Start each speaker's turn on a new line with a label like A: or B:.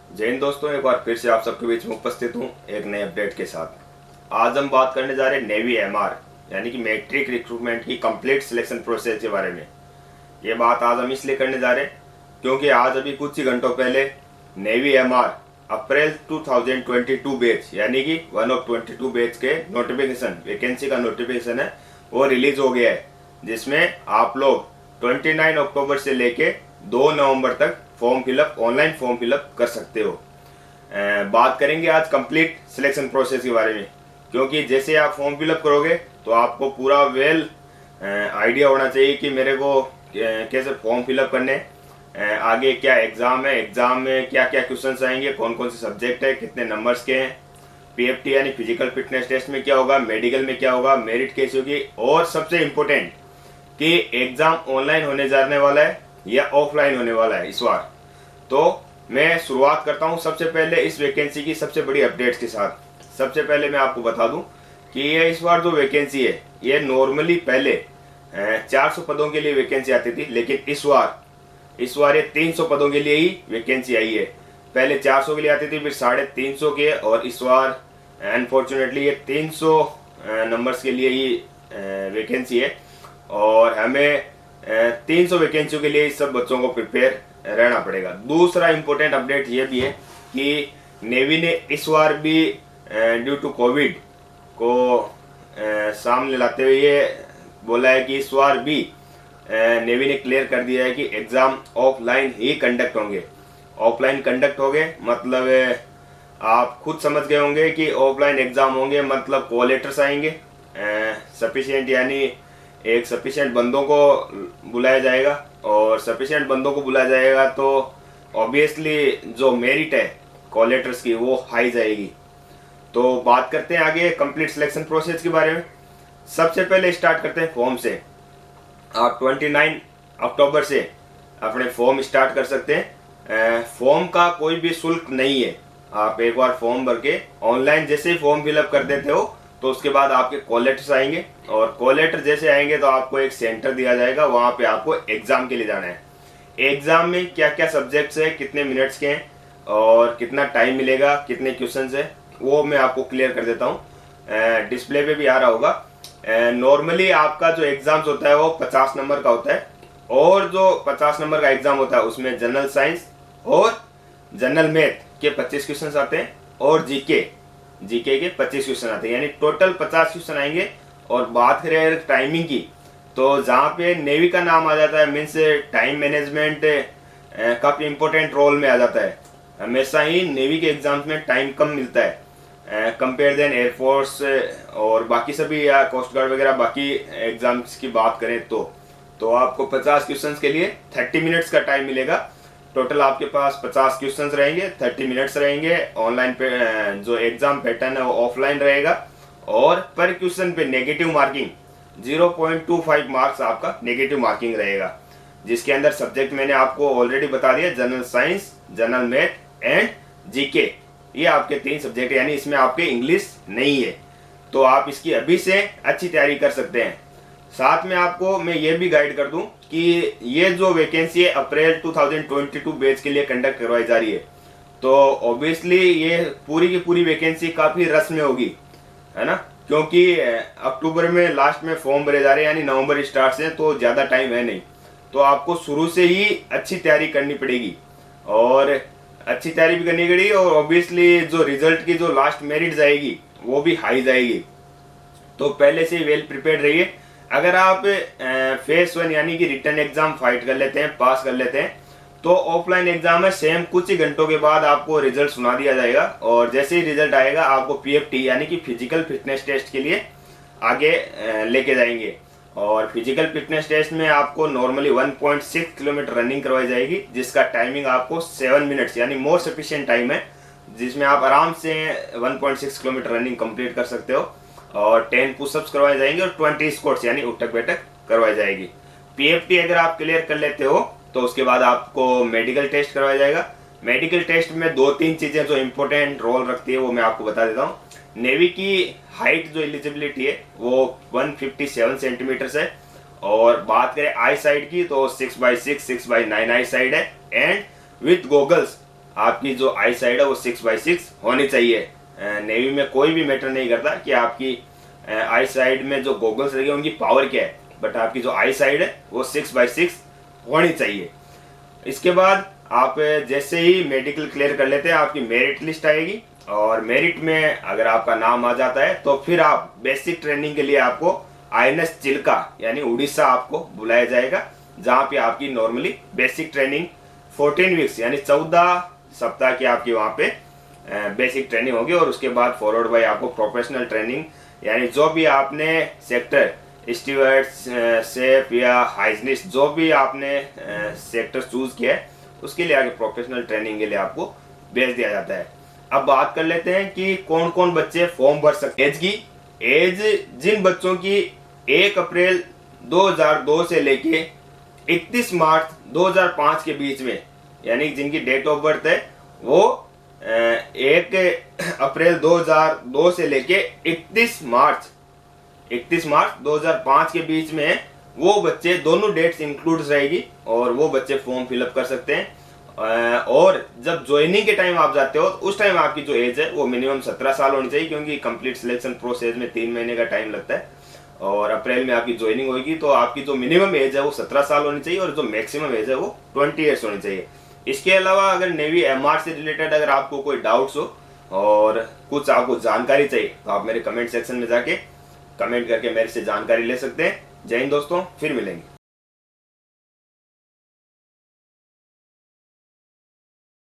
A: जय हिंद दोस्तों, एक बार फिर से आप सबके बीच में उपस्थित हूँ एक नए अपडेट के साथ। आज हम बात करने जा रहे हैं नेवी एमआर यानी कि मैट्रिक रिक्रूटमेंट की कंप्लीट सिलेक्शन प्रोसेस के बारे में। ये बात आज हम इसलिए करने जा रहे हैं क्योंकि आज अभी कुछ ही घंटों पहले नेवी एमआर अप्रैल 2022 बैच यानी कि 1 of 22 बैच के नोटिफिकेशन वैकेंसी का नोटिफिकेशन है वो रिलीज हो गया है, जिसमें आप लोग 29 अक्टूबर से लेके 2 नवंबर तक form fill up online form fill up कर सकते हो। बात करेंगे आज कंप्लीट सिलेक्शन प्रोसेस के बारे में, क्योंकि जैसे आप फॉर्म फिलअप करोगे तो आपको पूरा वेल आइडिया होना चाहिए कि मेरे को कैसे फॉर्म फिलअप करने, आगे क्या एग्ज़ाम है, एग्ज़ाम में क्या क्या क्वेश्चन आएंगे, कौन कौन से सब्जेक्ट है, कितने नंबर्स के हैं, पीएफटी यानी फिजिकल फिटनेस टेस्ट में क्या होगा, मेडिकल में क्या होगा, मेरिट कैसी होगी, और सबसे इम्पोर्टेंट कि एग्ज़ाम ऑनलाइन होने जाने वाला है या ऑफलाइन होने वाला है इस बार। तो मैं शुरुआत करता हूं सबसे पहले इस वैकेंसी की सबसे बड़ी अपडेट्स के साथ। सबसे पहले मैं आपको बता दूं कि ये इस बार जो वैकेंसी है ये नॉर्मली पहले 400 पदों के लिए वैकेंसी आती थी, लेकिन इस बार ये 300 पदों के लिए ही वैकेंसी आई है। पहले 400 के लिए आती थी, फिर 350 के, और इस बार अनफॉर्चुनेटली ये 300 नंबर्स के लिए ही वैकेंसी है, और हमें 300 वैकेंसियों के लिए इस सब बच्चों को प्रिपेयर रहना पड़ेगा। दूसरा इम्पोर्टेंट अपडेट ये भी है कि नेवी ने इस बार भी ड्यू टू कोविड को सामने लाते हुए ये बोला है कि इस बार भी नेवी ने क्लियर कर दिया है कि एग्ज़ाम ऑफलाइन ही कंडक्ट होंगे। ऑफलाइन कंडक्ट होंगे मतलब आप खुद समझ गए होंगे कि ऑफलाइन एग्ज़ाम होंगे मतलब कॉल लेटर्स आएंगे, सफिशिएंट यानी एक सफिशिएंट बंदों को बुलाया जाएगा, और सफिशिएंट बंदों को बुलाया जाएगा तो ऑब्वियसली जो मेरिट है कॉल लेटर्स की वो हाई जाएगी। तो बात करते हैं आगे कंप्लीट सिलेक्शन प्रोसेस के बारे में। सबसे पहले स्टार्ट करते हैं फॉर्म से। आप 29 अक्टूबर से अपने फॉर्म स्टार्ट कर सकते हैं। फॉर्म का कोई भी शुल्क नहीं है। आप एक बार फॉर्म भर के ऑनलाइन जैसे ही फॉर्म फिलअप कर देते हो तो उसके बाद आपके कॉल लेटर्स आएंगे, और कॉल लेटर जैसे आएंगे तो आपको एक सेंटर दिया जाएगा, वहाँ पे आपको एग्ज़ाम के लिए जाना है। एग्ज़ाम में क्या क्या सब्जेक्ट्स है, कितने मिनट्स के हैं और कितना टाइम मिलेगा, कितने क्वेश्चंस है, वो मैं आपको क्लियर कर देता हूँ। डिस्प्ले पे भी आ रहा होगा। नॉर्मली आपका जो एग्ज़ाम्स होता है वो 50 नंबर का होता है, और जो 50 नंबर का एग्ज़ाम होता है उसमें जनरल साइंस और जनरल मैथ के 25 क्वेश्चन आते हैं, और जीके के 25 क्वेश्चन आते हैं, यानी टोटल 50 क्वेश्चन आएंगे। और बात करें टाइमिंग की, तो जहाँ पे नेवी का नाम आ जाता है मीन्स टाइम मैनेजमेंट काफ़ी इंपॉर्टेंट रोल में आ जाता है। हमेशा ही नेवी के एग्जाम्स में टाइम कम मिलता है कंपेयर देन एयरफोर्स और बाकी सभी, या कोस्ट गार्ड वगैरह बाकी एग्जाम्स की बात करें तो आपको 50 क्वेश्चन के लिए 30 मिनट्स का टाइम मिलेगा। टोटल आपके पास 50 क्वेश्चंस रहेंगे, 30 मिनट्स रहेंगे। ऑनलाइन पे जो एग्जाम पैटर्न है वो ऑफलाइन रहेगा, और पर क्वेश्चन पे नेगेटिव मार्किंग 0.25 मार्क्स आपका नेगेटिव मार्किंग रहेगा, जिसके अंदर सब्जेक्ट मैंने आपको ऑलरेडी बता दिया, general science, general math and GK. ये आपके 3 सब्जेक्ट, यानी इसमें आपके इंग्लिश नहीं है, तो आप इसकी अभी से अच्छी तैयारी कर सकते हैं। साथ में आपको मैं ये भी गाइड कर दूं कि ये जो वैकेंसी है अप्रैल 2022 बैच के लिए कंडक्ट करवाई जा रही है, तो ऑब्वियसली ये पूरी की पूरी वैकेंसी काफ़ी रस में होगी, है ना, क्योंकि अक्टूबर में लास्ट में फॉर्म भरे जा रहे हैं, यानी नवंबर स्टार्ट से, तो ज़्यादा टाइम है नहीं। तो आपको शुरू से ही अच्छी तैयारी करनी पड़ेगी, और अच्छी तैयारी भी करनी पड़ेगी, और ऑब्वियसली जो रिजल्ट की जो लास्ट मेरिट जाएगी वो भी हाई जाएगी। तो पहले से वेल प्रिपेयर्ड रहिए। अगर आप फेस 1 यानी कि रिटर्न एग्जाम फाइट कर लेते हैं, पास कर लेते हैं, तो ऑफलाइन एग्जाम में सेम कुछ ही घंटों के बाद आपको रिजल्ट सुना दिया जाएगा, और जैसे ही रिजल्ट आएगा आपको पीएफटी यानी कि फिजिकल फिटनेस टेस्ट के लिए आगे लेके जाएंगे। और फिजिकल फिटनेस टेस्ट में आपको नॉर्मली 1.6 किलोमीटर रनिंग करवाई जाएगी, जिसका टाइमिंग आपको 7 मिनट्स यानी मोर सफिशिएंट टाइम है, जिसमें आप आराम से 1.6 किलोमीटर रनिंग कंप्लीट कर सकते हो, और 10 पुशअप्स करवाए जाएंगे, और 20 स्क्वाट्स यानी उठक बैठक करवाई जाएगी। पीएफटी अगर आप क्लियर कर लेते हो तो उसके बाद आपको मेडिकल टेस्ट करवाया जाएगा। मेडिकल टेस्ट में 2-3 चीज़ें जो इम्पोर्टेंट रोल रखती है वो मैं आपको बता देता हूँ। नेवी की हाइट जो एलिजिबिलिटी है वो 157 सेंटीमीटर्स है, और बात करें आई साइड की तो 6x6 6x9 आई साइड है, एंड विथ गोगल्स आपकी जो आई साइड है वो 6x6 होनी चाहिए। नेवी में कोई भी मैटर नहीं करता कि आपकी आई साइड में जो गॉगल्स लगे उनकी पावर क्या है, बट आपकी जो आई साइड है वो 6x6 होनी चाहिए। इसके बाद आप जैसे ही मेडिकल क्लियर कर लेते हैं आपकी मेरिट लिस्ट आएगी, और मेरिट में अगर आपका नाम आ जाता है तो फिर आप बेसिक ट्रेनिंग के लिए आपको INS चिल्का यानी उड़ीसा आपको बुलाया जाएगा, जहाँ पे आपकी नॉर्मली बेसिक ट्रेनिंग 14 वीक्स यानी 14 सप्ताह की आपकी वहाँ पे बेसिक ट्रेनिंग होगी। और उसके बाद फॉरवर्ड बाय आपको प्रोफेशनल ट्रेनिंग यानी जो भी आपने सेक्टर स्टीवर्ड, सेफ या हाइजीनिस्ट जो भी आपने सेक्टर चूज किया है उसके लिए आगे प्रोफेशनल ट्रेनिंग के लिए आपको भेज दिया जाता है। अब बात कर लेते हैं कि कौन कौन बच्चे फॉर्म भर सकते हैं। एज की एज जिन बच्चों की 1 अप्रैल 2002 से लेके 31 मार्च 2005 के बीच में यानी जिनकी डेट ऑफ बर्थ है वो 1 अप्रैल 2002 से लेके 31 मार्च 2005 के बीच में है, वो बच्चे दोनों डेट्स इंक्लूड रहेगी और वो बच्चे फॉर्म फिलअप कर सकते हैं। और जब ज्वाइनिंग के टाइम आप जाते हो उस टाइम आपकी जो एज है वो मिनिमम 17 साल होनी चाहिए, क्योंकि कंप्लीट सिलेक्शन प्रोसेस में 3 महीने का टाइम लगता है और अप्रैल में आपकी ज्वाइनिंग होगी। तो आपकी जो मिनिमम एज है वो 17 साल होनी चाहिए और जो मैक्सिमम एज है वो 20 ईयर्स होनी चाहिए। इसके अलावा अगर नेवी MR से रिलेटेड अगर आपको कोई डाउट्स हो और कुछ आपको जानकारी चाहिए तो आप मेरे कमेंट सेक्शन में जाके कमेंट करके मेरे से जानकारी ले सकते हैं। जय हिंद दोस्तों, फिर मिलेंगे।